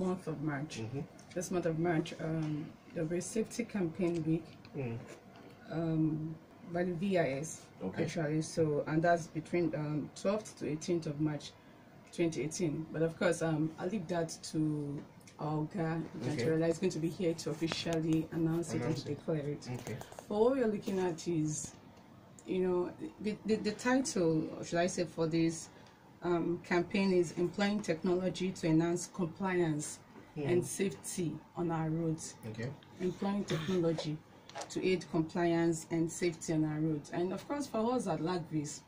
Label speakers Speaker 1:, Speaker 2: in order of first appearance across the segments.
Speaker 1: month of March. This month of March, there'll be a safety campaign week by the VIS, actually. So, and that's between 12th to 18th of March 2018. But of course, I'll leave that to our guy. Is going to be here to officially announce it and to declare it. But what we are looking at is, you know, the title, or should I say, for this campaign is Employing Technology to Enhance Compliance and Safety on Our Roads. Employing technology to aid compliance and safety on our roads. And of course, for us at LAGVIS,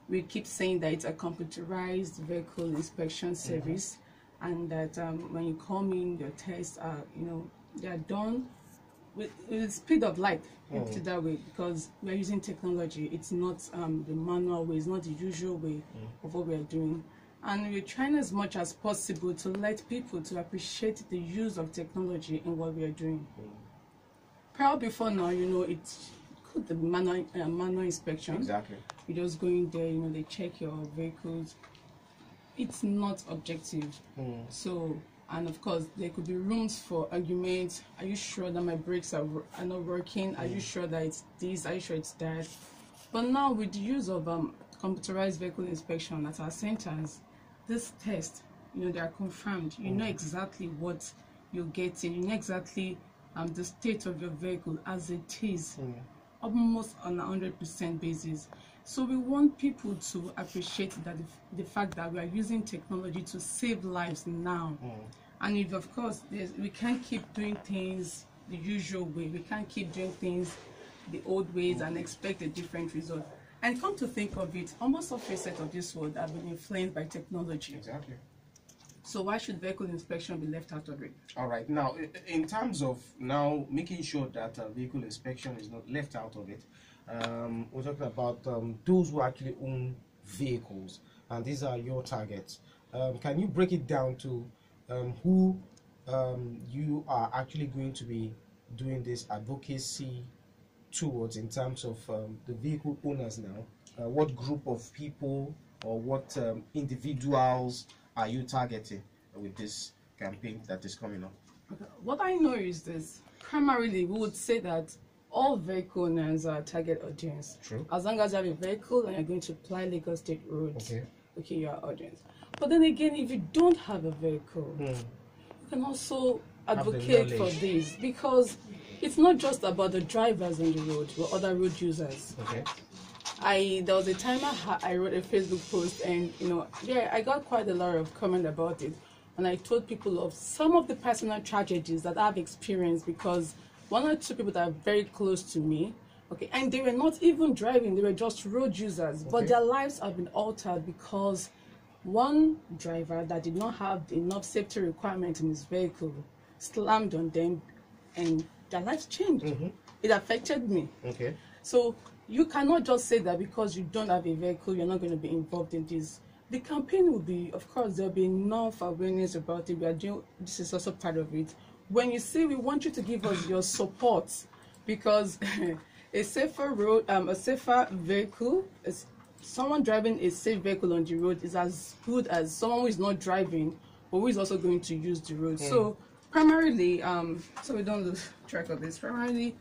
Speaker 1: we keep saying that it's a computerized vehicle inspection service, and that when you come in, your tests are, you know, they are done with the speed of light, put it that way, because we're using technology. It's not the manual way, it's not the usual way of what we're doing. And we're trying as much as possible to let people to appreciate the use of technology in what we are doing. Probably before now, you know, it could be manual inspection. You just go in there, you know, they check your vehicles. It's not objective. So, and of course, there could be rooms for arguments. Are you sure that my brakes are not working? Are you sure that it's this? Are you sure it's that? But now, with the use of computerized vehicle inspection at our centers, this test, you know, they are confirmed. You know exactly what you're getting. You know exactly the state of your vehicle as it is, almost on a 100% basis. So we want people to appreciate that the fact that we are using technology to save lives now. And if, of course, we can't keep doing things the usual way. We can't keep doing things the old ways and expect a different result. And come to think of it, almost all facets of this world have been influenced by technology. So why should vehicle inspection be left out of it?
Speaker 2: All right. Now, in terms of now making sure that vehicle inspection is not left out of it, we're talking about those who actually own vehicles, and these are your targets. Can you break it down to who you are actually going to be doing this advocacy towards in terms of the vehicle owners now? What group of people or what individuals are you targeting with this campaign that is coming up?
Speaker 1: What I know is this. Primarily, we would say that all vehicle owners are target audience.
Speaker 2: True.
Speaker 1: As long as you have a vehicle and you're going to apply Lagos State roads, okay, you are audience. But then again, if you don't have a vehicle, you can also advocate for this, because it's not just about the drivers on the road, but other road users. There was a time I wrote a Facebook post, and you know, I got quite a lot of comment about it, and I told people of some of the personal tragedies that I've experienced, because one or two people that are very close to me, and they were not even driving, they were just road users, but their lives have been altered because one driver that did not have enough safety requirement in his vehicle slammed on them, and their lives changed. It affected me. So you cannot just say that because you don't have a vehicle, you're not going to be involved in this. The campaign will be, of course, there'll be enough awareness about it. We are doing, this is also part of it. When you say, we want you to give us your support, because a safer road, a safer vehicle, someone driving a safe vehicle on the road is as good as someone who is not driving, but who is also going to use the road. So primarily, so we don't lose track of this, primarily,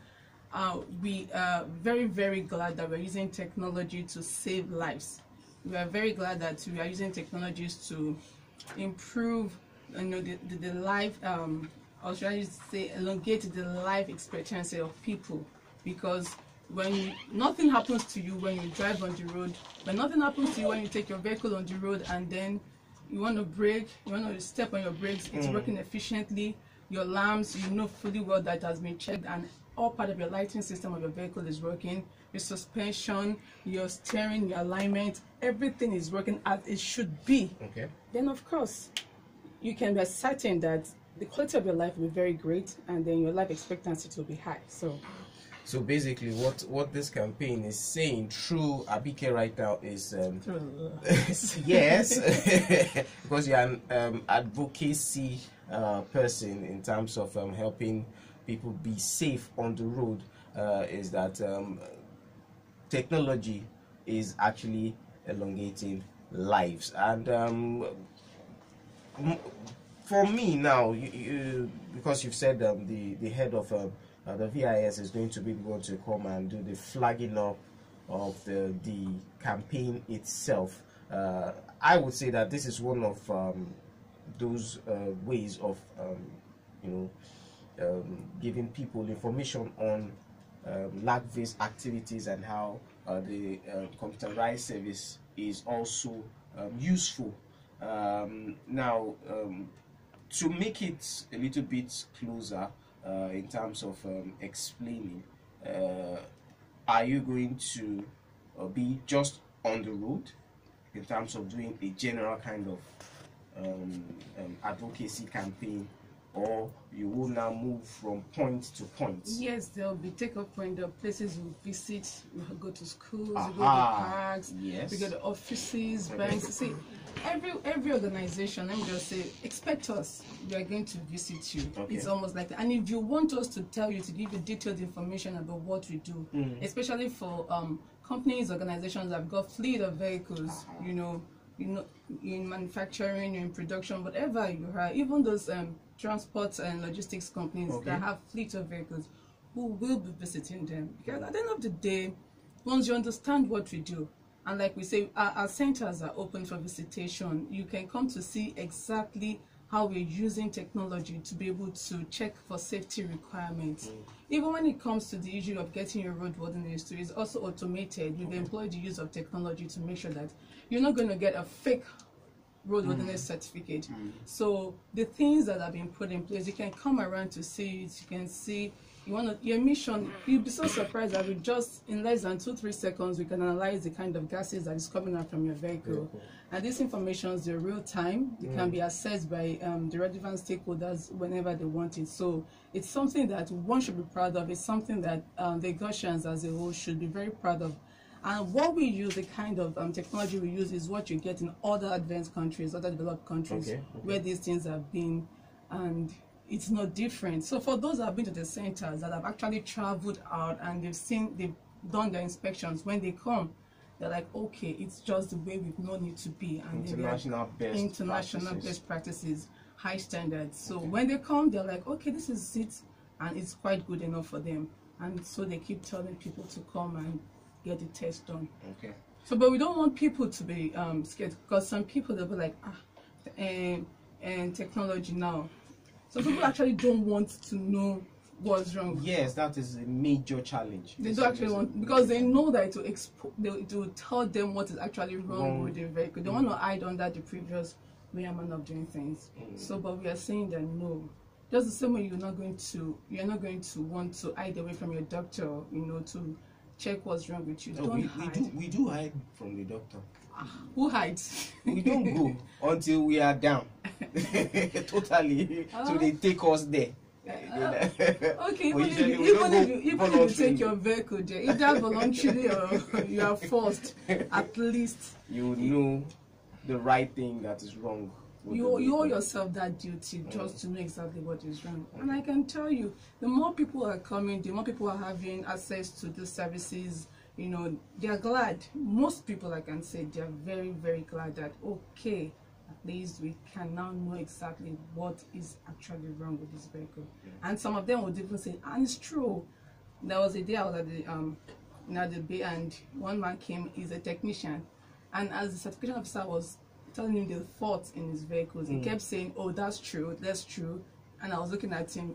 Speaker 1: we are very, very glad that we're using technology to save lives. We are very glad that we are using technologies to improve, you know, the life, or should I say, elongate the life expectancy of people. Because when nothing happens to you when you drive on the road, when nothing happens to you when you take your vehicle on the road, and then you want to brake, you want to step on your brakes, it's working efficiently, your lamps, you know fully well that it has been checked, and all part of your lighting system of your vehicle is working, your suspension, your steering, your alignment, everything is working as it should be. Then of course, you can be certain that the quality of your life will be very great, and then your life expectancy will be high. So
Speaker 2: basically, what this campaign is saying through Abike right now is yes, because you're an advocacy person in terms of helping people be safe on the road, is that technology is actually elongating lives. And for me now, because you've said the head of the VIS is going to be the one to come and do the flagging up of the campaign itself. I would say that this is one of those ways of giving people information on LAC-based activities and how the computerized service is also useful. Now, to make it a little bit closer in terms of explaining, are you going to be just on the road in terms of doing a general kind of advocacy campaign, or you will now move from point to point?
Speaker 1: Yes, there'll be take-up point. There are places we visit. We go to schools, we go to parks,
Speaker 2: yes.
Speaker 1: we go to offices, banks. See, every organization, let me just say, expect us. We are going to visit you. Okay. It's almost like that. And if you want us to tell you, to give you detailed information about what we do, especially for companies, organizations that have got fleet of vehicles, you know, in manufacturing, in production, whatever you are, even those transport and logistics companies that have fleet of vehicles, who will be visiting them. Because at the end of the day, once you understand what we do, and like we say, our centers are open for visitation, you can come to see exactly how we're using technology to be able to check for safety requirements. Even when it comes to the issue of getting your roadworthiness history, it's also automated. We've employed the use of technology to make sure that you're not going to get a fake roadworthiness certificate. So the things that have been put in place, you can come around to see it. You can see your mission. You'll be so surprised that we just, in less than 2-3 seconds, we can analyze the kind of gases that is coming out from your vehicle. And this information is real time. It can be accessed by the relevant stakeholders whenever they want it. So it's something that one should be proud of. It's something that the Gaussians as a whole should be very proud of. And what we use, the kind of technology we use, is what you get in other advanced countries, other developed countries, where these things have been, and it's not different. So for those that have been to the centers, that have actually traveled out and they've done their inspections, when they come, they're like, okay, it's just the way we've known it to be. And
Speaker 2: international best
Speaker 1: practices, high standards. So when they come, they're like, okay, this is it, and it's quite good enough for them. And so they keep telling people to come and get the test done. So, but we don't want people to be scared, because some people, they'll be like, and technology now. So people actually don't want to know what's wrong.
Speaker 2: Yes, that is a major challenge.
Speaker 1: They don't actually want, because they know that it will tell them what is actually wrong with the vehicle. They want to hide under the previous way and manner of doing things. So, but we are saying that no. Just the same way you're not going to want to hide away from your doctor, to check what's wrong with you.
Speaker 2: No,
Speaker 1: don't hide.
Speaker 2: We do hide from the doctor.
Speaker 1: Who hides?
Speaker 2: We don't go until we are down. Totally. So they take us there.
Speaker 1: Okay, even if you take your vehicle there, either voluntarily or you are forced, at least
Speaker 2: you know the right thing that is wrong.
Speaker 1: You owe yourself that duty just to know exactly what is wrong. And I can tell you, the more people are coming, the more people are having access to these services, they are glad. Most people, I can say, they are very, very glad that, okay, at least we can now know exactly what is actually wrong with this vehicle. And some of them would even say, and it's true. There was a day I was at the bay, and one man came, he's a technician, and as the certification officer was telling him the faults in his vehicles, he kept saying, oh, that's true, and I was looking at him,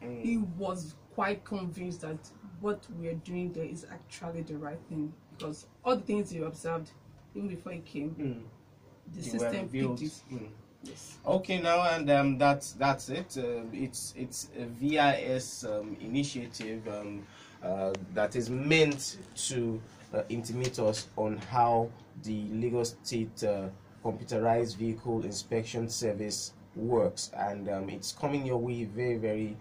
Speaker 1: he was quite convinced that what we are doing there is actually the right thing, because all the things he observed even before he came, the system picked it. Yes.
Speaker 2: Okay, now, and that's it. It's a VIS initiative that is meant to intimate us on how the Lagos State computerized vehicle inspection service works, and it's coming your way very, very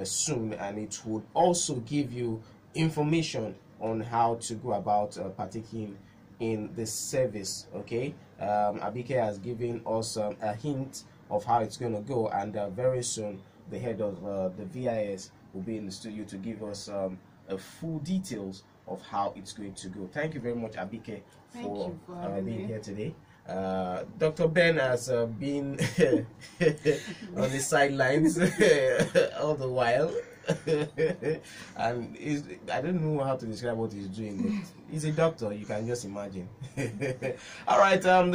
Speaker 2: soon, and it would also give you information on how to go about partaking in this service. Okay, Abike has given us a hint of how it's going to go, and very soon the head of the VIS will be in the studio to give us full details of how it's going to go. Thank you very much, Abike, for being here today. Dr. Ben has been on the sidelines all the while. And I don't know how to describe what he's doing, but he's a doctor, you can just imagine. All right,